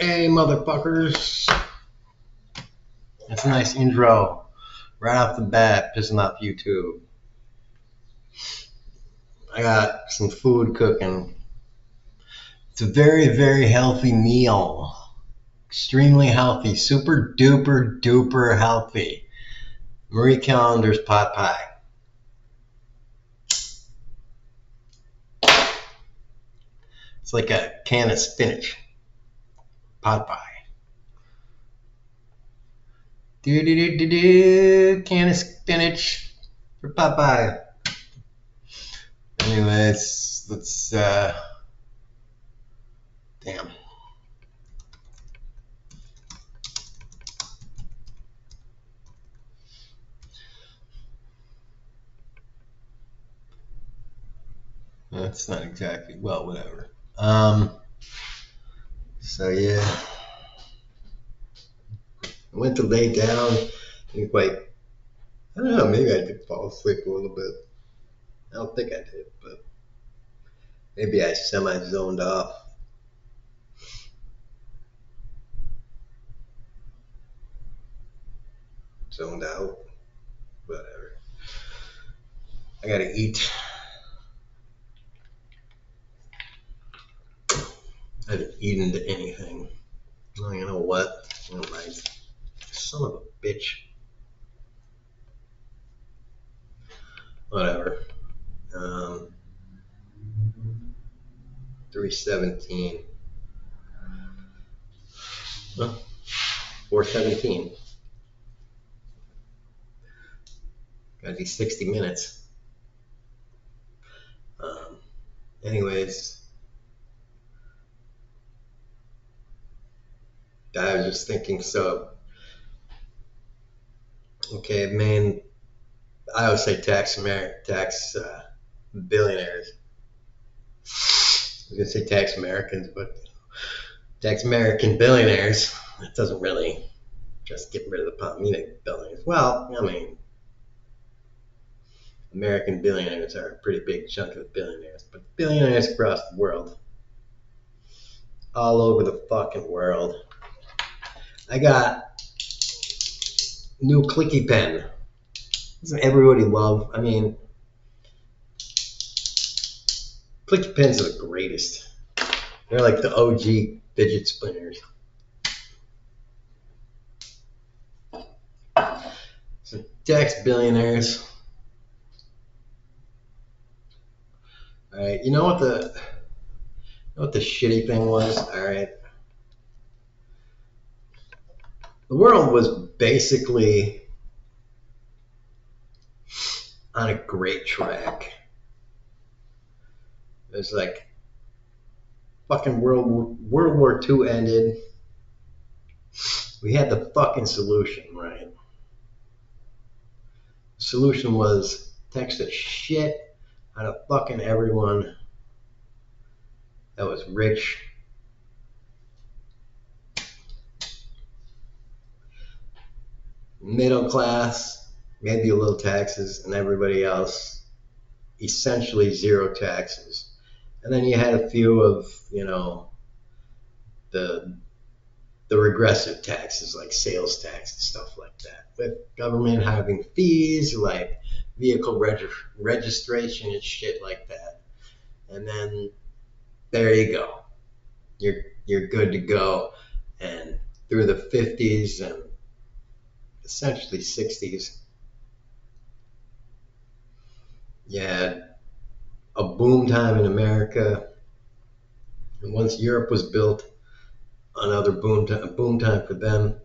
Hey, motherfuckers. That's a nice intro. Right off the bat, pissing off YouTube. I got some food cooking. It's a very, very healthy meal. Extremely healthy. Super duper duper healthy. Marie Callender's pot pie. It's like a can of spinach. Pot pie. Can of spinach for pot pie. Anyways, let's damn. That's not exactly, well, whatever. So yeah, I went to lay down and like, I don't know, maybe I did fall asleep a little bit. I don't think I did, but maybe I semi-zoned off. Zoned out, whatever. I gotta eat. I haven't eaten to anything. Oh, you know what? Never mind. Son of a bitch. Whatever. 3:17. Well, 4:17. Gotta be 60 minutes. Anyways, I was just thinking, so, okay, man, I always say tax billionaires. I was gonna say tax Americans, but tax American billionaires. That doesn't really just get rid of the billionaires. Well, I mean, American billionaires are a pretty big chunk of the billionaires, but billionaires across the world, all over the fucking world. I got new clicky pen. Doesn't everybody love? I mean, clicky pens are the greatest. They're like the OG fidget spinners. So tax billionaires. All right, you know what the shitty thing was? All right, the world was basically on a great track. It was like fucking World War II ended. We had the fucking solution, right? The solution was tax the shit out of fucking everyone that was rich. Middle class, maybe a little taxes, and everybody else essentially zero taxes. And then you had a few of, the regressive taxes like sales tax and stuff like that, with government having fees like vehicle registration and shit like that. And then there you go. You're good to go. And through the 50s and essentially 60s, you had a boom time in America. And once Europe was built, another boom time for them.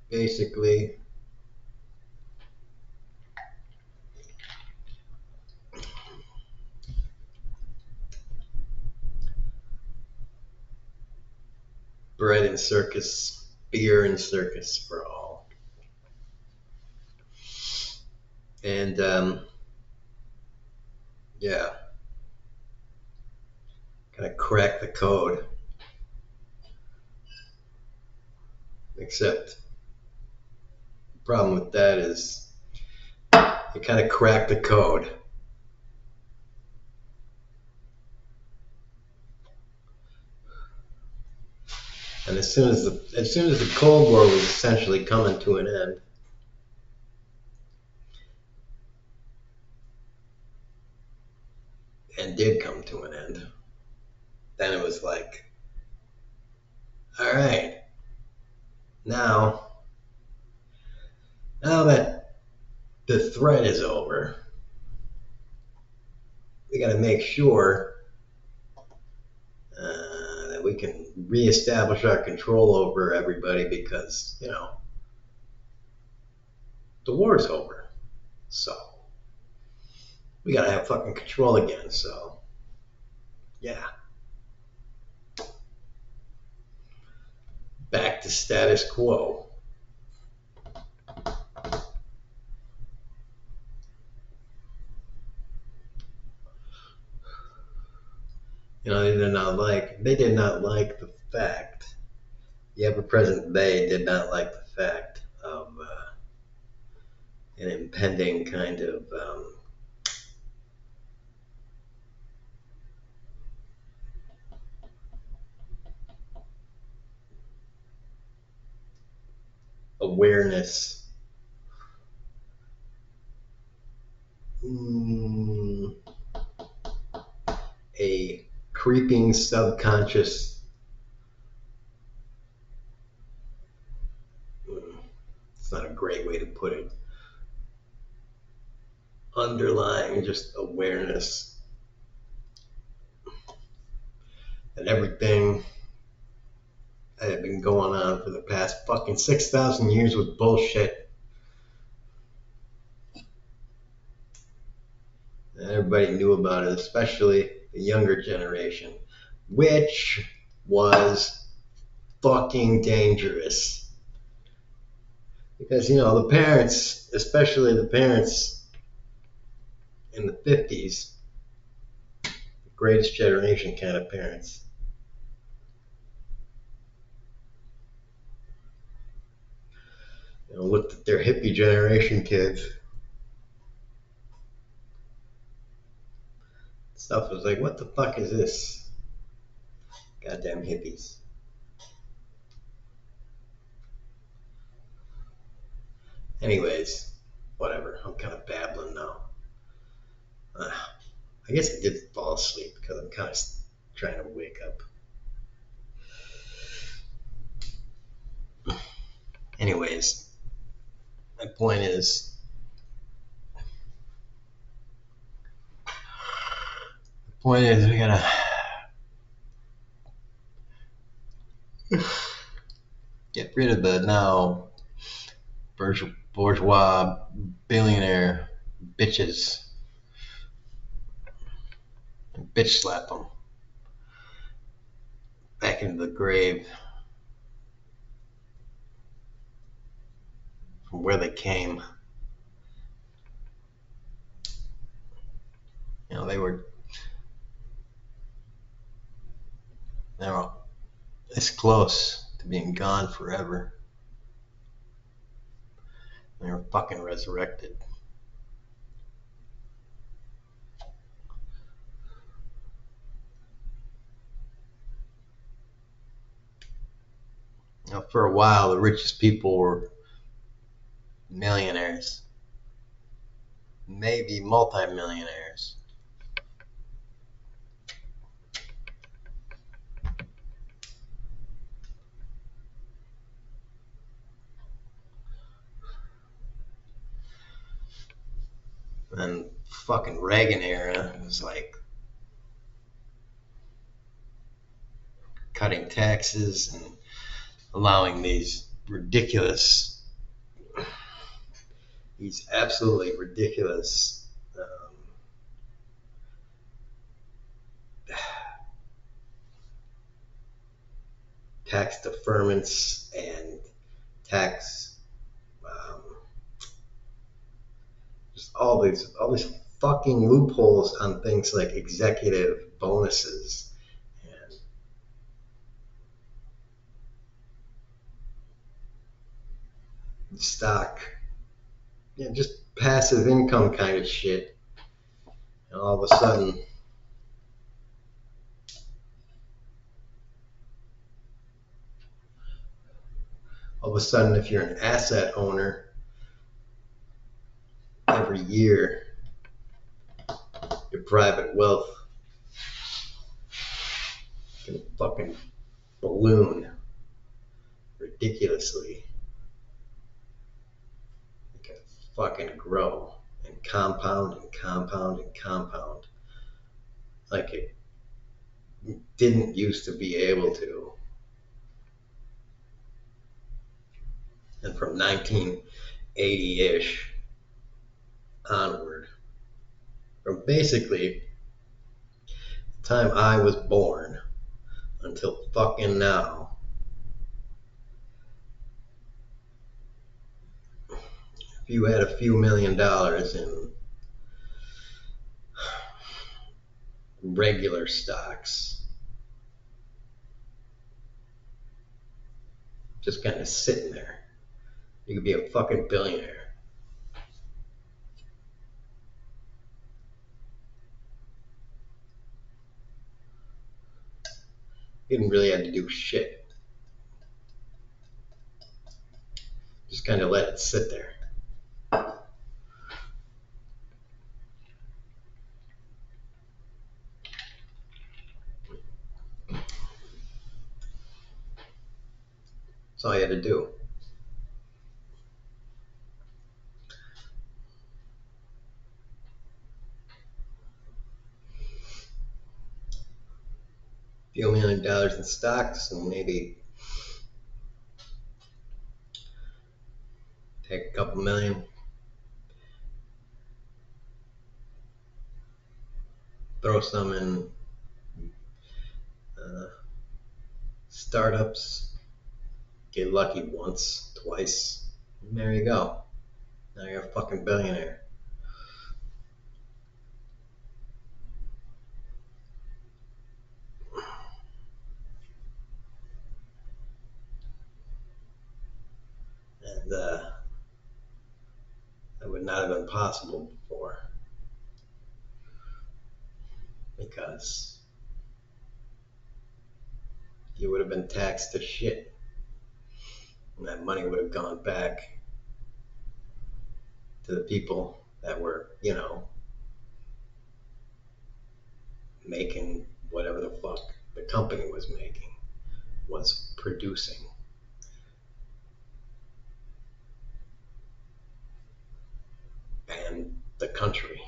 Basically, bread and circus, beer and circus for all. And yeah, kind of crack the code. Except the problem with that is you kind of crack the code, And as soon as the Cold War was essentially coming to an end, and did come to an end, then it was like, all right, now that the threat is over, we got to make sure that we can reestablish our control over everybody because the war's over. So we got to have fucking control again. So yeah, back to status quo. They did not like the fact. The ever present they did not like the fact of an impending kind of awareness, a creeping subconscious, it's not a great way to put it, underlying just awareness that everything that had been going on for the past fucking 6,000 years was bullshit. And everybody knew about it, especially the younger generation, which was fucking dangerous. Because, the parents, especially the parents in the 50s, the greatest generation kind of parents, looked at their hippie generation kids. Stuff was like, what the fuck is this? Goddamn hippies. Anyways, whatever. I'm kind of babbling now. I guess I did fall asleep because I'm kind of trying to wake up. Anyways, my point is, we gotta get rid of the now bourgeois billionaire bitches. Bitch slap them back into the grave from where they came. They were this close to being gone forever. They were fucking resurrected. For a while, the richest people were millionaires, maybe multimillionaires. And fucking Reagan era was like cutting taxes and allowing these absolutely ridiculous tax deferments and tax just all these fucking loopholes on things like executive bonuses and stock, just passive income kind of shit. And all of a sudden, All of a sudden, if you're an asset owner, every year your private wealth can fucking balloon ridiculously. It can fucking grow and compound and compound and compound like it didn't used to be able to. And from 1980-ish onward, from basically the time I was born until fucking now, if you had a few $1,000,000 in regular stocks, just kind of sitting there, you could be a fucking billionaire. You didn't really have to do shit. Just kind of let it sit there. That's all you had to do. A few $1,000,000 in stocks and maybe take a couple million, throw some in uh, startups, get lucky once, twice, and there you go. Now you're a fucking billionaire. And that would not have been possible before because you would have been taxed to shit. And that money would have gone back to the people that were, making whatever the fuck the company was making, was producing. And the country.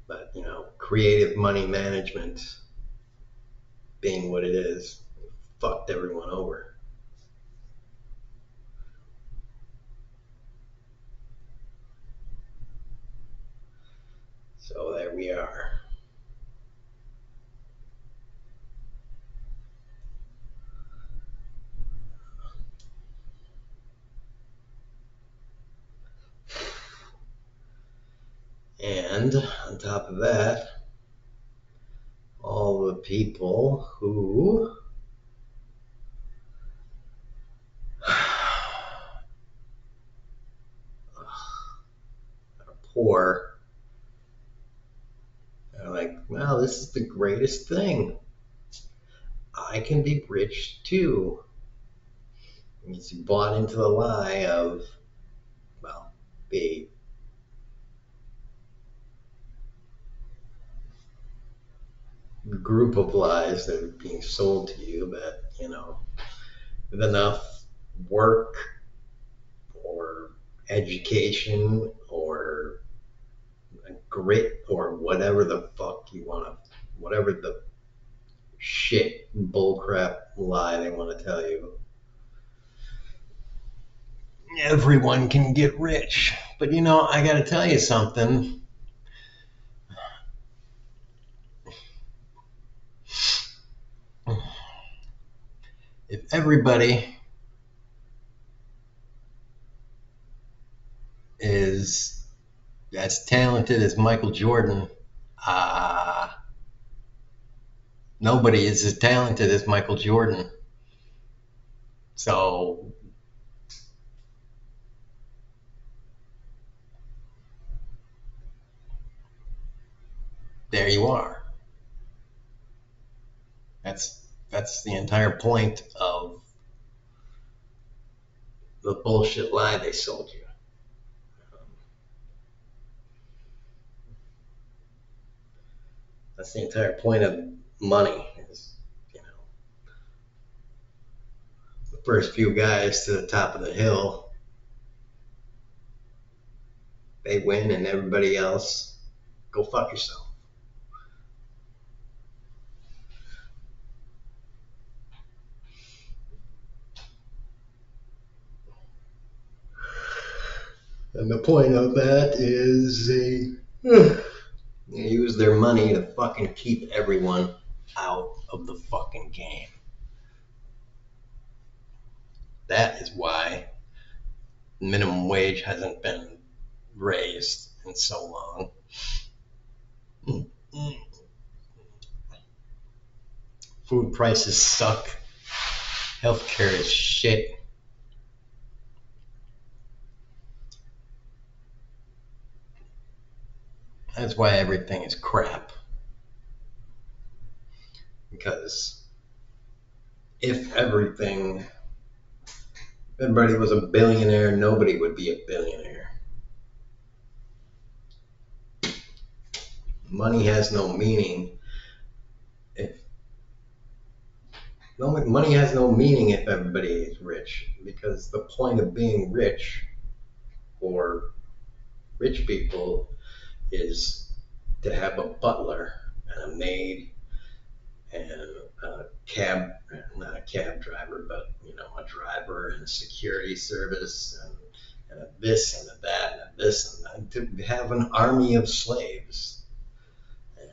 But, creative money management being what it is, fucked everyone over. So there we are. And on top of that, all the people who are poor are like, well, this is the greatest thing. I can be rich too. And you bought into the lie of, well, the group of lies that are being sold to you that, with enough work or education or grit or whatever the fuck you want to, whatever the shit bullcrap lie they want to tell you, everyone can get rich. But I got to tell you something. If everybody is as talented as Michael Jordan, uh, nobody is as talented as Michael Jordan. So there you are. That's That's the entire point of the bullshit lie they sold you. That's the entire point of money. Is, you know, the first few guys to the top of the hill, they win, and everybody else, go fuck yourself. And the point of that is they use their money to fucking keep everyone out of the fucking game. That is why minimum wage hasn't been raised in so long. Food prices suck. Healthcare is shit. That's why everything is crap. Because if everybody was a billionaire, nobody would be a billionaire. Money has no meaning money has no meaning if everybody is rich, because the point of being rich for rich people is to have a butler and a maid and a cab, not a cab driver, but a driver and a security service and a this and a that and a this and that, to have an army of slaves. And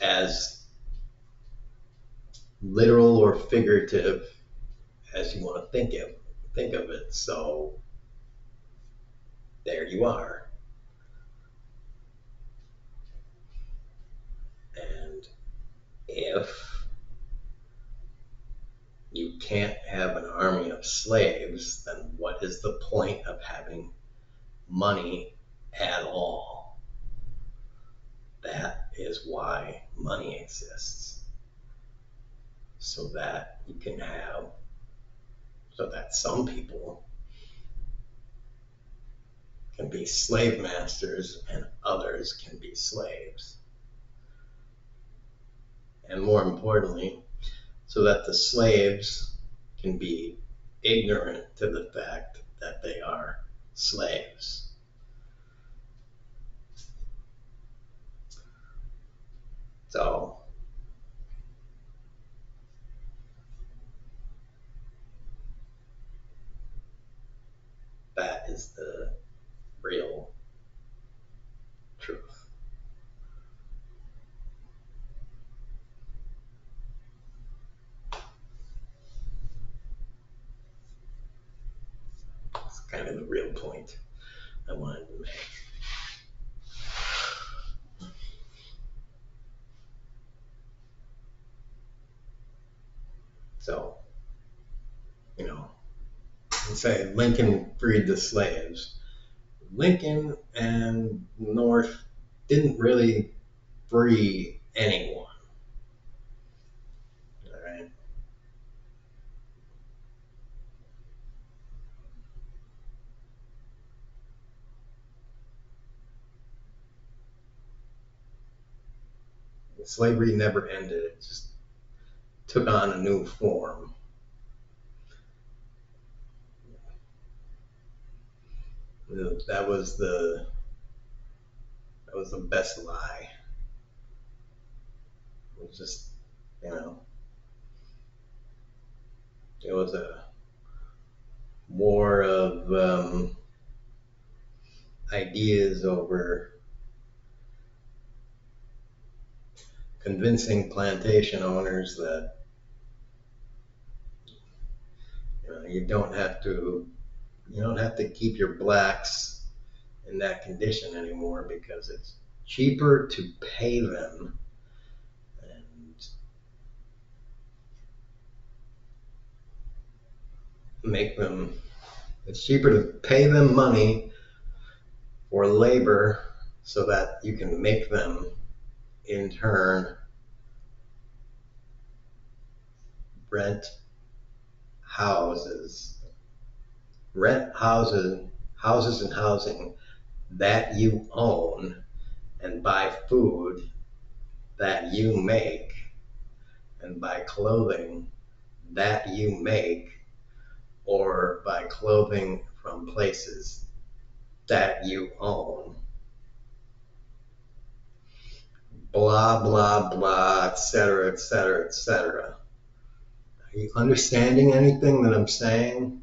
as literal or figurative as you want to think of it. So there you are. And if you can't have an army of slaves, then what is the point of having money at all? That is why money exists. So that some people can be slave masters and others can be slaves. And more importantly, so that the slaves can be ignorant to the fact that they are slaves. So that is the real truth. It's kind of the real point I wanted to make. So, say Lincoln freed the slaves. Lincoln and North didn't really free anyone. All right. Slavery never ended. It just took on a new form. That was the best lie. It was just, it was a war of ideas over convincing plantation owners that you don't have to keep your blacks in that condition anymore because it's cheaper to pay them and it's cheaper to pay them money for labor so that you can make them in turn rent houses, houses and housing that you own, and buy food that you make, and buy clothing that you make, or buy clothing from places that you own. Blah, blah, blah, etc., etc., etc. Are you understanding anything that I'm saying?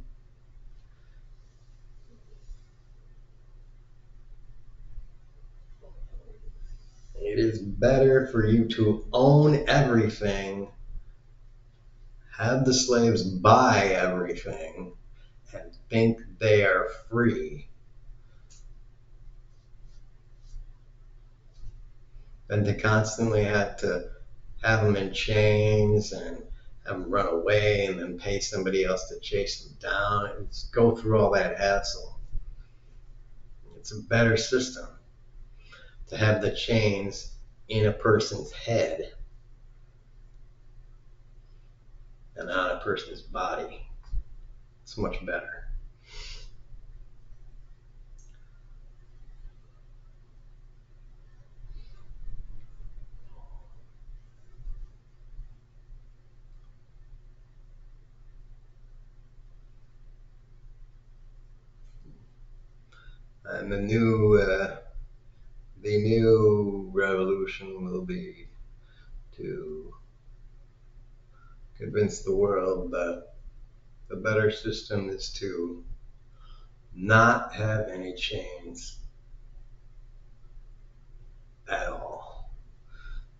It is better for you to own everything, have the slaves buy everything, and think they are free, than to constantly have to have them in chains and have them run away and then pay somebody else to chase them down and go through all that hassle. It's a better system to have the chains in a person's head than on a person's body. It's much better. And the new revolution will be to convince the world that the better system is to not have any chains at all.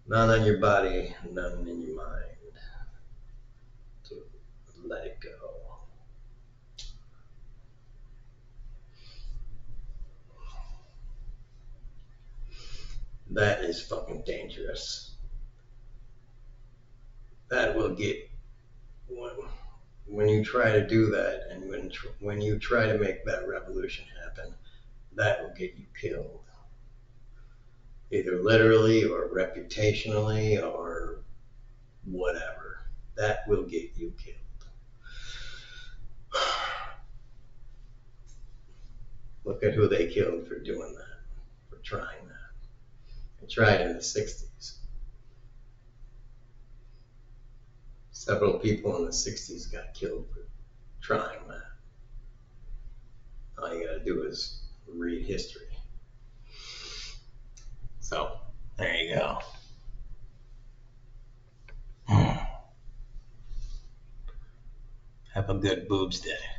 None on your body, none in your mind. To let it go. That is fucking dangerous. That will get, when you try to do that, and when you try to make that revolution happen, that will get you killed. Either literally or reputationally or whatever. That will get you killed. Look at who they killed for doing that, for trying that. They tried in the 60s. Several people in the 60s got killed for trying that. All you gotta do is read history. So, there you go. Have a good boobs day.